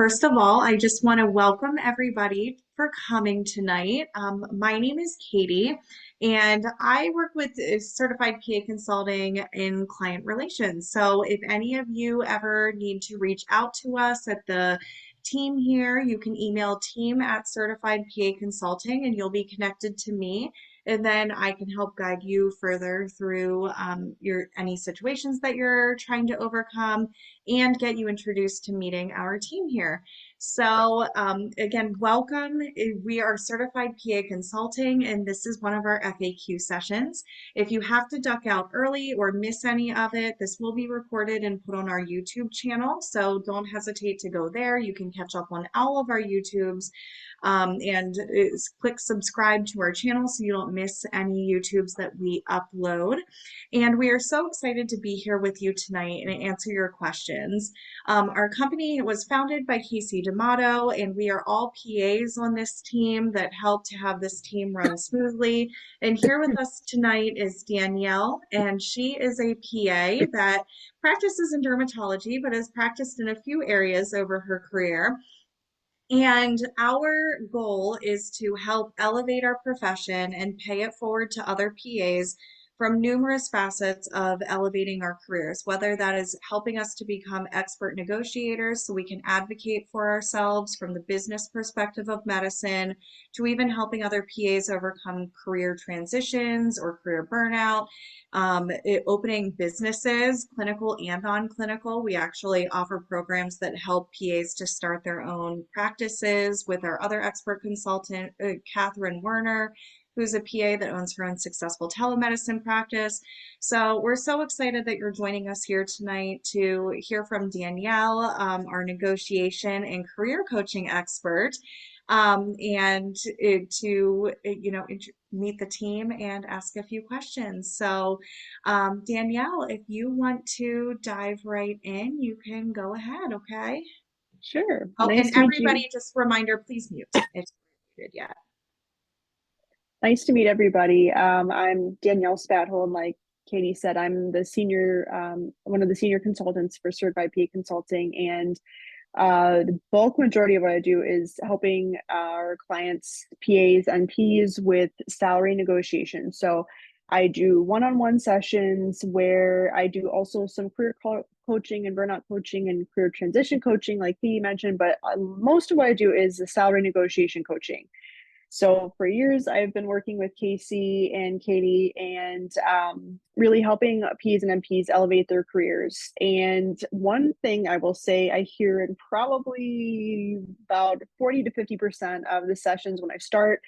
First of all, I just want to welcome everybody for coming tonight. My name is Katie, and I work with Certified PA Consulting in client relations. So, if any of you ever need to reach out to us at the team here, you can email team at Certified PA Consulting, and you'll be connected to me. And then I can help guide you further through your any situations that you're trying to overcome and get you introduced to meeting our team here. So, again, welcome. We are Certified PA Consulting, and this is one of our FAQ sessions. If you have to duck out early or miss any of it, this will be recorded and put on our YouTube channel. So don't hesitate to go there. You can catch up on all of our YouTubes and click subscribe to our channel so you don't miss any YouTubes that we upload. And we are so excited to be here with you tonight and answer your questions. Our company was founded by Casey D'Amato, and we are all PAs on this team that help to have this team run smoothly. And here with us tonight is Danielle, and she is a PA that practices in dermatology, but has practiced in a few areas over her career. And our goal is to help elevate our profession and pay it forward to other PAs from numerous facets of elevating our careers, whether that is helping us to become expert negotiators so we can advocate for ourselves from the business perspective of medicine, to even helping other PAs overcome career transitions or career burnout, opening businesses, clinical and non-clinical. We actually offer programs that help PAs to start their own practices with our other expert consultant, Catherine Werner, who's a PA that owns her own successful telemedicine practice. So we're so excited that you're joining us here tonight to hear from Danielle, our negotiation and career coaching expert, and to meet the team and ask a few questions. So Danielle, if you want to dive right in, you can go ahead, okay? Sure. Oh, Nice and to meet you. everybody, just reminder, please mute if you're muted yet. Nice to meet everybody. I'm Danielle Spatholt. Like Katie said, I'm the one of the senior consultants for Certified PA Consulting. And the bulk majority of what I do is helping our clients, PAs and Ps, with salary negotiation. So I do one-on-one sessions where I do also some career coaching and burnout coaching and career transition coaching, like Katie mentioned. But most of what I do is the salary negotiation coaching. So for years, I've been working with Casey and Katie and really helping Ps and MPs elevate their careers. And one thing I will say, I hear in probably about 40 to 50% of the sessions when I start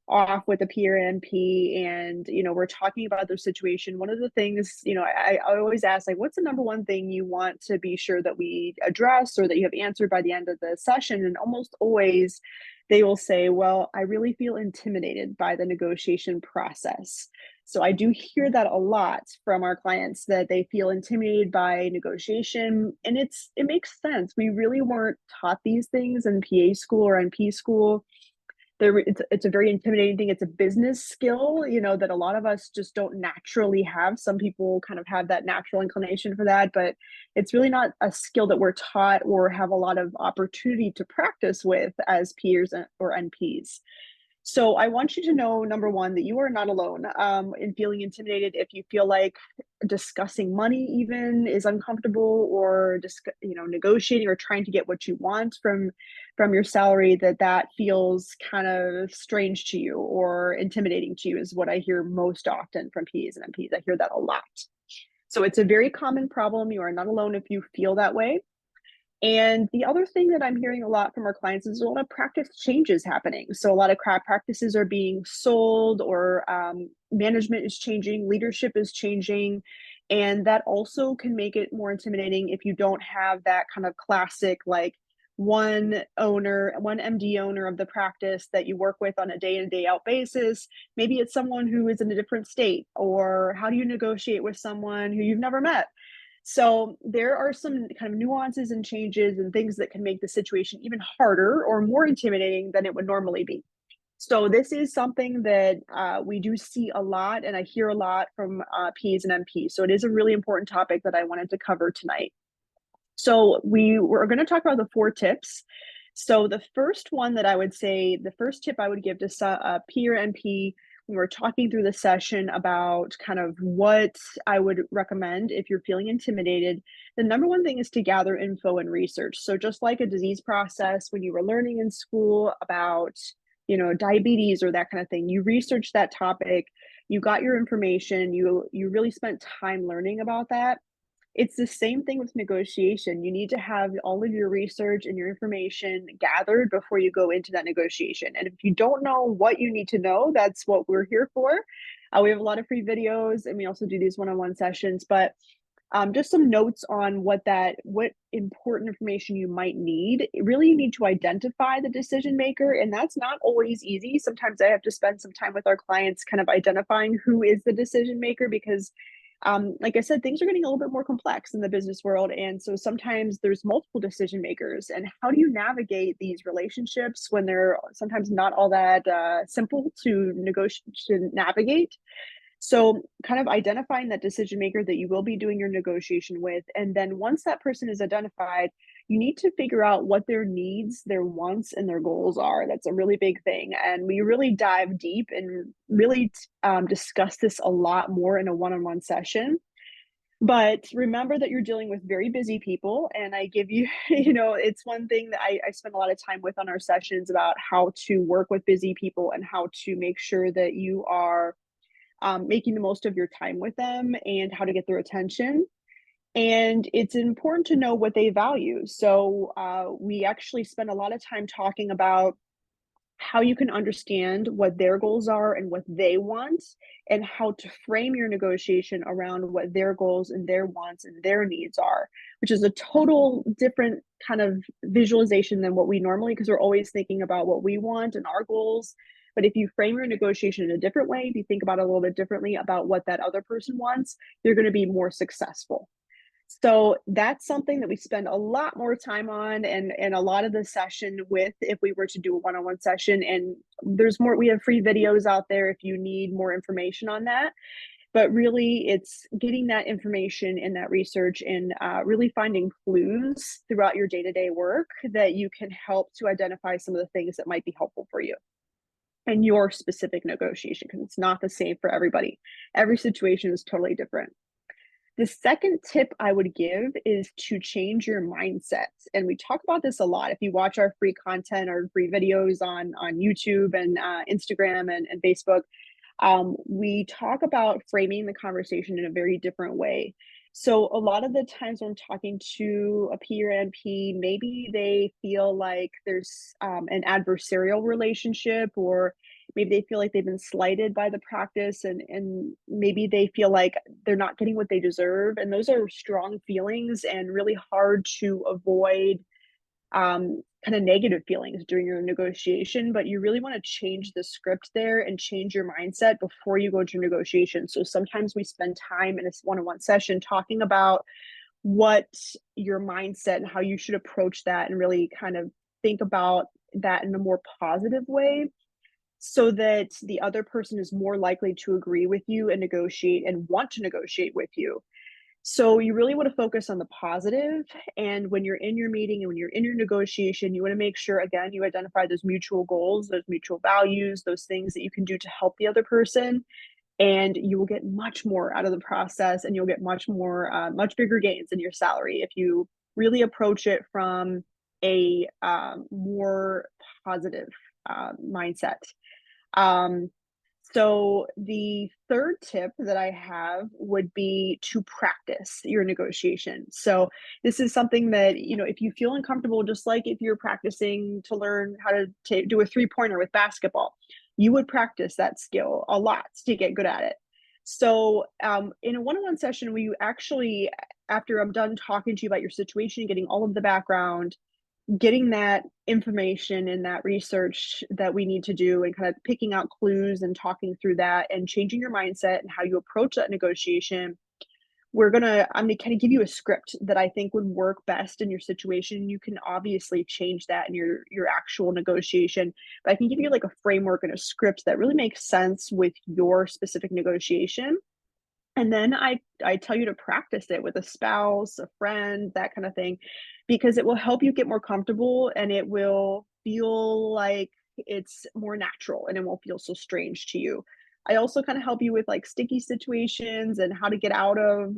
off with a peer MP and we're talking about their situation. One of the things I always ask, like, what's the number one thing you want to be sure that we address or that you have answered by the end of the session? And almost always they will say, well, I really feel intimidated by the negotiation process. So I do hear that a lot from our clients, that they feel intimidated by negotiation. And it makes sense. We really weren't taught these things in PA school or NP school. It's a very intimidating thing. It's a business skill, that a lot of us just don't naturally have. Some people kind of have that natural inclination for that, but it's really not a skill that we're taught or have a lot of opportunity to practice with as peers or NPs. So I want you to know, number one, that you are not alone in feeling intimidated. If you feel like discussing money even is uncomfortable, or negotiating or trying to get what you want from your salary, that feels kind of strange to you or intimidating to you, is what I hear most often from Ps and MPs. I hear that a lot. So it's a very common problem. You are not alone if you feel that way. And the other thing that I'm hearing a lot from our clients is a lot of practice changes happening. So a lot of practices are being sold, or management is changing, leadership is changing. And that also can make it more intimidating if you don't have that kind of classic, like, one MD owner of the practice that you work with on a day in, day out basis. Maybe it's someone who is in a different state, or how do you negotiate with someone who you've never met? So there are some kind of nuances and changes and things that can make the situation even harder or more intimidating than it would normally be. So this is something that we do see a lot, and I hear a lot from Ps and MPs. So it is a really important topic that I wanted to cover tonight. So we're going to talk about the 4 tips. So the first one that I would say, the first tip I would give to a peer NP when we're talking through the session about kind of what I would recommend if you're feeling intimidated, the number one thing is to gather info and research. So just like a disease process, when you were learning in school about, diabetes or that kind of thing, you researched that topic, you got your information, you really spent time learning about that. It's the same thing with negotiation. You need to have all of your research and your information gathered before you go into that negotiation. And if you don't know what you need to know, that's what we're here for. We have a lot of free videos, and we also do these one-on-one sessions. But just some notes on what important information you might need. Really, you need to identify the decision maker, and that's not always easy. Sometimes I have to spend some time with our clients, kind of identifying who is the decision maker, because like I said, things are getting a little bit more complex in the business world. And so sometimes there's multiple decision makers. And how do you navigate these relationships when they're sometimes not all that simple to negotiate, to navigate? So, kind of identifying that decision maker that you will be doing your negotiation with. And then once that person is identified, you need to figure out what their needs, their wants, and their goals are. That's a really big thing. And we really dive deep and really discuss this a lot more in a one on one session. But remember that you're dealing with very busy people. And I give you, it's one thing that I spend a lot of time with on our sessions about how to work with busy people and how to make sure that you are making the most of your time with them and how to get their attention. And it's important to know what they value. So we actually spend a lot of time talking about how you can understand what their goals are and what they want, and how to frame your negotiation around what their goals and their wants and their needs are, which is a total different kind of visualization than what we normally, because we're always thinking about what we want and our goals. But if you frame your negotiation in a different way, if you think about it a little bit differently about what that other person wants, you're going to be more successful. So that's something that we spend a lot more time on, and a lot of the session with, if we were to do a one-on-one session. And there's more, we have free videos out there if you need more information on that. But really, it's getting that information and that research, and really finding clues throughout your day-to-day work that you can help to identify some of the things that might be helpful for you and your specific negotiation, because it's not the same for everybody. Every situation is totally different. The second tip I would give is to change your mindset. And we talk about this a lot. If you watch our free content or free videos on YouTube and Instagram and Facebook, we talk about framing the conversation in a very different way. So a lot of the times when I'm talking to a peer NP, maybe they feel like there's an adversarial relationship, or maybe they feel like they've been slighted by the practice, and maybe they feel like they're not getting what they deserve. And those are strong feelings and really hard to avoid, kind of negative feelings during your negotiation. But you really want to change the script there and change your mindset before you go into negotiation. So sometimes we spend time in a one-on-one session talking about what your mindset and how you should approach that, and really kind of think about that in a more positive way, so that the other person is more likely to agree with you and negotiate and want to negotiate with you. So you really want to focus on the positive. And when you're in your meeting and when you're in your negotiation, you want to make sure, again, you identify those mutual goals, those mutual values, those things that you can do to help the other person. And you will get much more out of the process, and you'll get much more, much bigger gains in your salary if you really approach it from a more positive mindset. Um, so the third tip that I have would be to practice your negotiation. So this is something that, if you feel uncomfortable, just like if you're practicing to learn how to do a three-pointer with basketball, you would practice that skill a lot to get good at it. So in a one-on-one session, we actually, after I'm done talking to you about your situation, getting all of the background, getting that information and that research that we need to do, and kind of picking out clues and talking through that and changing your mindset and how you approach that negotiation, I'm gonna kind of give you a script that I think would work best in your situation. You can obviously change that in your actual negotiation, but I can give you like a framework and a script that really makes sense with your specific negotiation. And then I tell you to practice it with a spouse, a friend, that kind of thing, because it will help you get more comfortable and it will feel like it's more natural and it won't feel so strange to you. I also kind of help you with like sticky situations and how to get out of,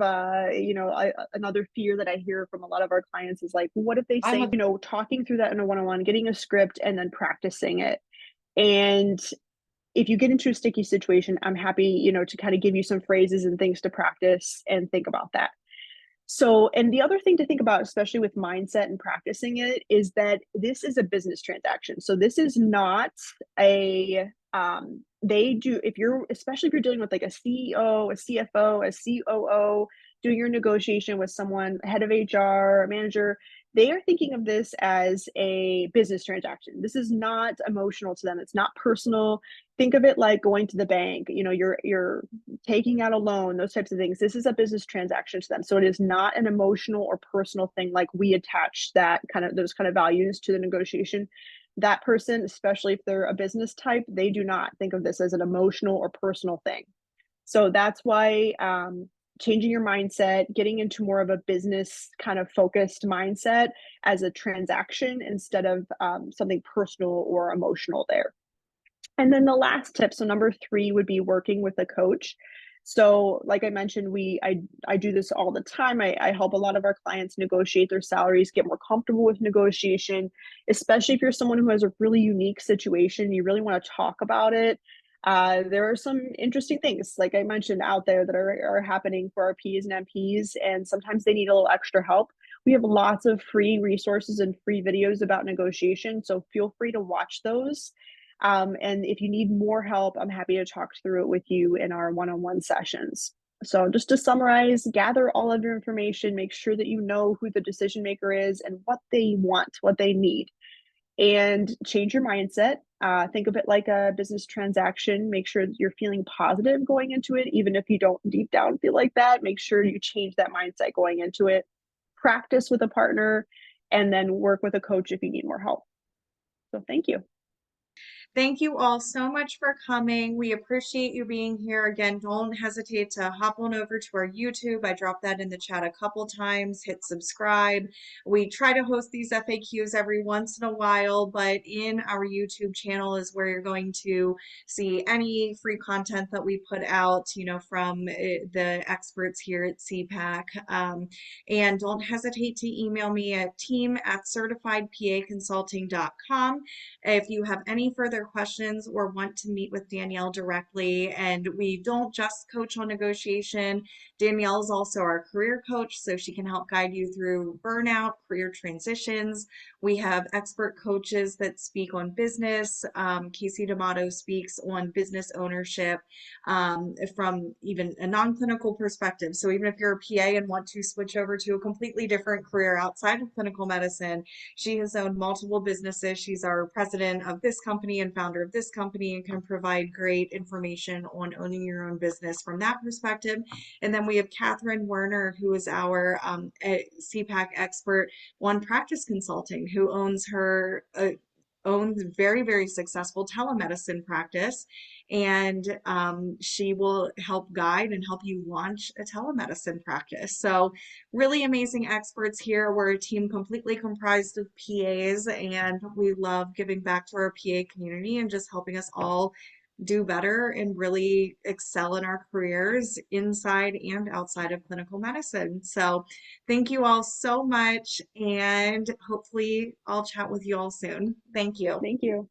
another fear that I hear from a lot of our clients is like, what if they I'm say, a talking through that in a one on one, getting a script and then practicing it. And if you get into a sticky situation, I'm happy, to kind of give you some phrases and things to practice and think about that. So, and the other thing to think about, especially with mindset and practicing it, is that this is a business transaction. So, this is not they do, if you're, especially if you're dealing with like a CEO, a CFO, a COO, doing your negotiation with someone, head of HR, manager, they are thinking of this as a business transaction. This is not emotional to them. It's not personal. Think of it like going to the bank. You're taking out a loan, those types of things. This is a business transaction to them. So it is not an emotional or personal thing like we attach that kind of those kind of values to the negotiation. That person, especially if they're a business type, they do not think of this as an emotional or personal thing. So that's why changing your mindset, getting into more of a business kind of focused mindset as a transaction instead of something personal or emotional there. And then the last tip, so number 3 would be working with a coach. So like I mentioned, I do this all the time. I help a lot of our clients negotiate their salaries, get more comfortable with negotiation, especially if you're someone who has a really unique situation, you really want to talk about it. There are some interesting things, like I mentioned, out there that are happening for our Ps and MPs, and sometimes they need a little extra help. We have lots of free resources and free videos about negotiation, so feel free to watch those. And if you need more help, I'm happy to talk through it with you in our one on one sessions. So, just to summarize, gather all of your information, make sure that you know who the decision maker is and what they want, what they need, and change your mindset. Think of it like a business transaction. Make sure that you're feeling positive going into it, even if you don't deep down feel like that. Make sure you change that mindset going into it. Practice with a partner, and then work with a coach if you need more help. So, thank you. Thank you all so much for coming. We appreciate you being here. Again, don't hesitate to hop on over to our YouTube. I dropped that in the chat a couple times. Hit subscribe. We try to host these FAQs every once in a while, but in our YouTube channel is where you're going to see any free content that we put out, from the experts here at CPAC. And don't hesitate to email me at team@certifiedpaconsulting.com if you have any further questions or want to meet with Danielle directly. And we don't just coach on negotiation. Danielle is also our career coach, so she can help guide you through burnout, career transitions. We have expert coaches that speak on business. Casey D'Amato speaks on business ownership from even a non-clinical perspective. So even if you're a PA and want to switch over to a completely different career outside of clinical medicine, she has owned multiple businesses. She's our president of this company and founder of this company and can provide great information on owning your own business from that perspective. And then we have Catherine Werner, who is our CPAC expert on practice consulting, who owns her own very, very successful telemedicine practice. And she will help guide and help you launch a telemedicine practice. So really amazing experts here. We're a team completely comprised of PAs, and we love giving back to our PA community and just helping us all do better and really excel in our careers inside and outside of clinical medicine. So thank you all so much, and hopefully I'll chat with you all soon. Thank you. Thank you.